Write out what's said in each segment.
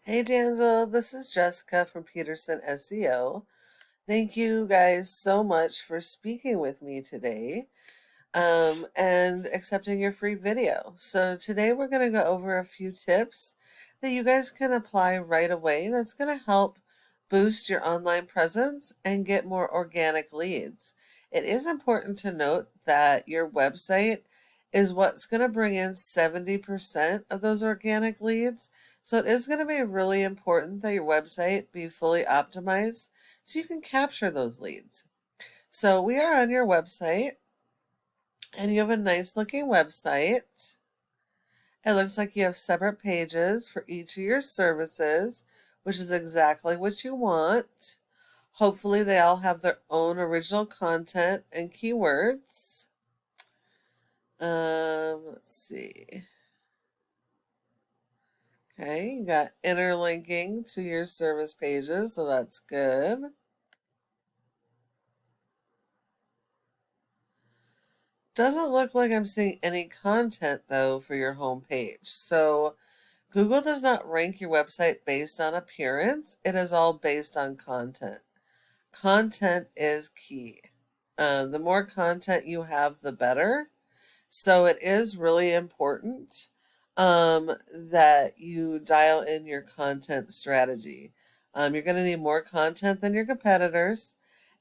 Hey Danzel, this is Jessica from Peterson SEO. Thank you guys so much for speaking with me today and accepting your free video. So today we're going to go over a few tips that you guys can apply right away that's going to help boost your online presence and get more organic leads. It is important to note that your website is what's going to bring in 70% of those organic leads. So it is going to be really important that your website be fully optimized so you can capture those leads. So we are on your website and you have a nice looking website. It looks like you have separate pages for each of your services, which is exactly what you want. Hopefully they all have their own original content and keywords. Let's see. Okay, you got interlinking to your service pages, so that's good. Doesn't look like I'm seeing any content though for your home page. So Google does not rank your website based on appearance. It is all based on content. Content is key. The more content you have, the better. So it is really important that you dial in your content strategy. You're going to need more content than your competitors.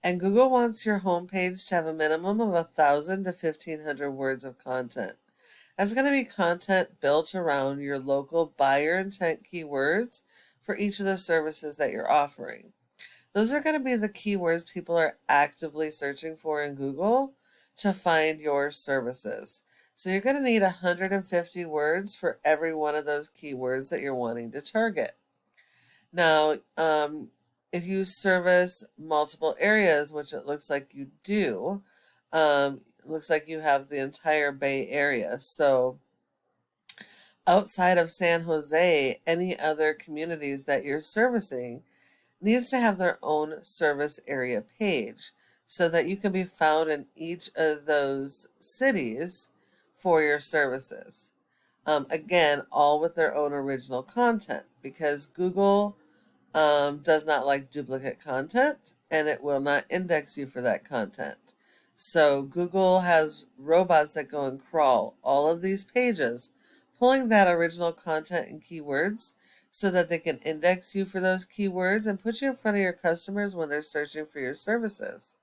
And Google wants your homepage to have a minimum of 1,000 to 1,500 words of content. That's going to be content built around your local buyer intent keywords for each of the services that you're offering. Those are going to be the keywords people are actively searching for in Google to find your services. So you're going to need 150 words for every one of those keywords that you're wanting to target. Now, if you service multiple areas, which it looks like you do, it looks like you have the entire Bay Area. So outside of San Jose, any other communities that you're servicing needs to have their own service area page so that you can be found in each of those cities for your services. Again, all with their own original content because Google does not like duplicate content and it will not index you for that content. So Google has robots that go and crawl all of these pages, pulling that original content and keywords so that they can index you for those keywords and put you in front of your customers when they're searching for your services.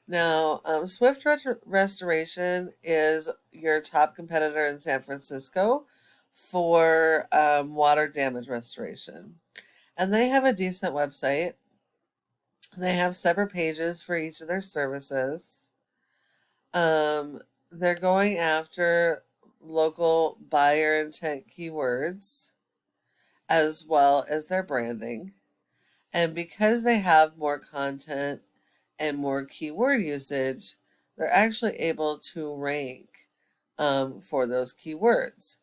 Now, Swift Restoration is your top competitor in San Francisco for water damage restoration. And they have a decent website. They have separate pages for each of their services. Um, they're going after local buyer intent keywords as well as their branding. And because they have more content and more keyword usage, they're actually able to rank for those keywords.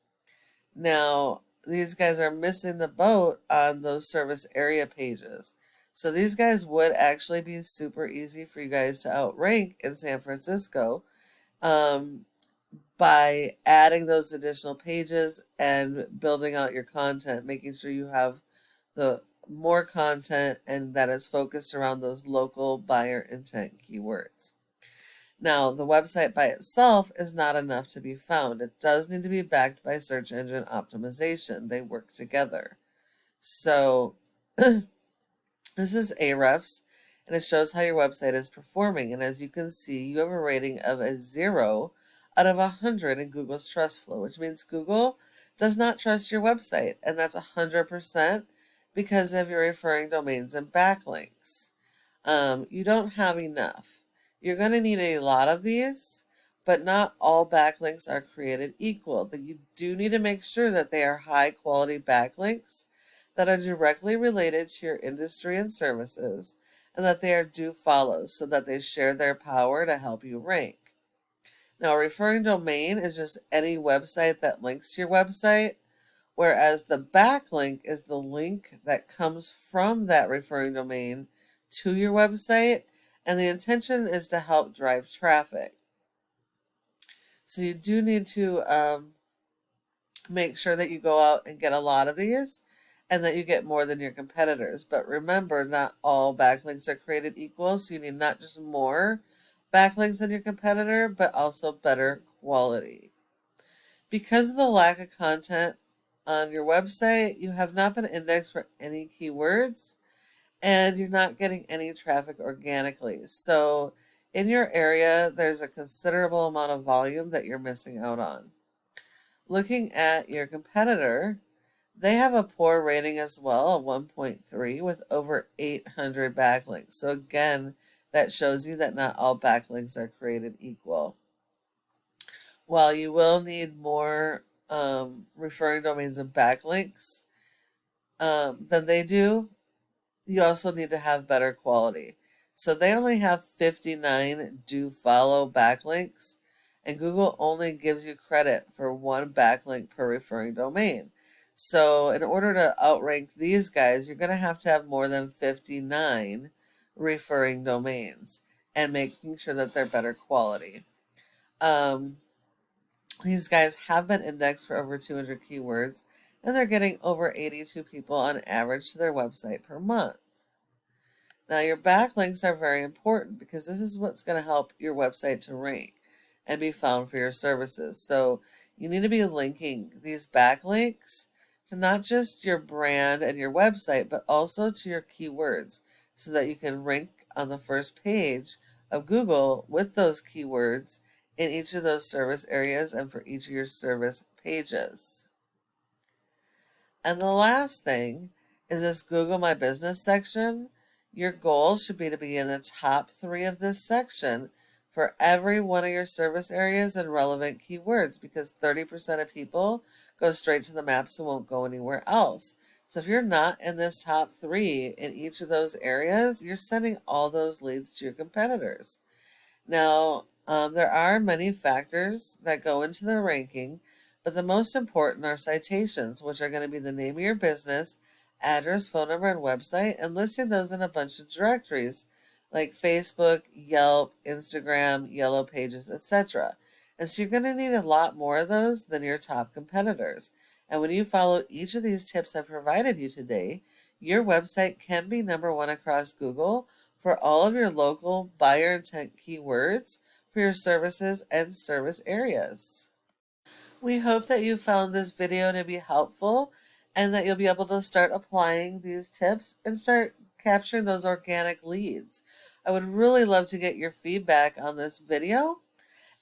Now, these guys are missing the boat on those service area pages. So these guys would actually be super easy for you guys to outrank in San Francisco um, by adding those additional pages and building out your content, making sure you have the more content and that is focused around those local buyer intent keywords. Now, the website by itself is not enough to be found. It does need to be backed by search engine optimization. They work together. So, this is Ahrefs, and it shows how your website is performing. And as you can see, you have a rating of a 0 out of 100 in Google's Trust Flow, which means Google does not trust your website. And that's 100% because of your referring domains and backlinks. You don't have enough. You're going to need a lot of these, but not all backlinks are created equal. But you do need to make sure that they are high quality backlinks that are directly related to your industry and services, and that they are do follows so that they share their power to help you rank. Now, a referring domain is just any website that links to your website, whereas the backlink is the link that comes from that referring domain to your website, and the intention is to help drive traffic. So you do need to make sure that you go out and get a lot of these and that you get more than your competitors. But remember, not all backlinks are created equal, so you need not just more backlinks than your competitor, but also better quality. Because of the lack of content on your website, you have not been indexed for any keywords and you're not getting any traffic organically. So in your area, there's a considerable amount of volume that you're missing out on. Looking at your competitor, they have a poor rating as well, a 1.3 with over 800 backlinks. So again, that shows you that not all backlinks are created equal. While you will need more referring domains and backlinks than they do, you also need to have better quality. So they only have 59 do follow backlinks, and Google only gives you credit for one backlink per referring domain. So in order to outrank these guys, you're going to have more than 59 referring domains and making sure that they're better quality. These guys have been indexed for over 200 keywords, and they're getting over 82 people on average to their website per month. Now, your backlinks are very important because this is what's going to help your website to rank and be found for your services. So you need to be linking these backlinks to not just your brand and your website, but also to your keywords so that you can rank on the first page of Google with those keywords in each of those service areas and for each of your service pages. And the last thing is this Google My Business section. Your goal should be to be in the top 3 of this section for every one of your service areas and relevant keywords, because 30% of people go straight to the maps and won't go anywhere else. So if you're not in this top 3 in each of those areas, you're sending all those leads to your competitors. Now, there are many factors that go into the ranking, but the most important are citations, which are going to be the name of your business, address, phone number, and website, and listing those in a bunch of directories like Facebook, Yelp, Instagram, Yellow Pages, etc. And so you're going to need a lot more of those than your top competitors. And when you follow each of these tips I provided you today, your website can be number 1 across Google for all of your local buyer intent keywords for your services and service areas. We hope that you found this video to be helpful and that you'll be able to start applying these tips and start capturing those organic leads. I would really love to get your feedback on this video.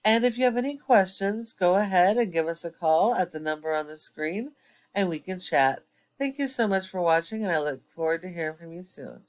And if you have any questions, go ahead and give us a call at the number on the screen and we can chat. Thank you so much for watching, and I look forward to hearing from you soon.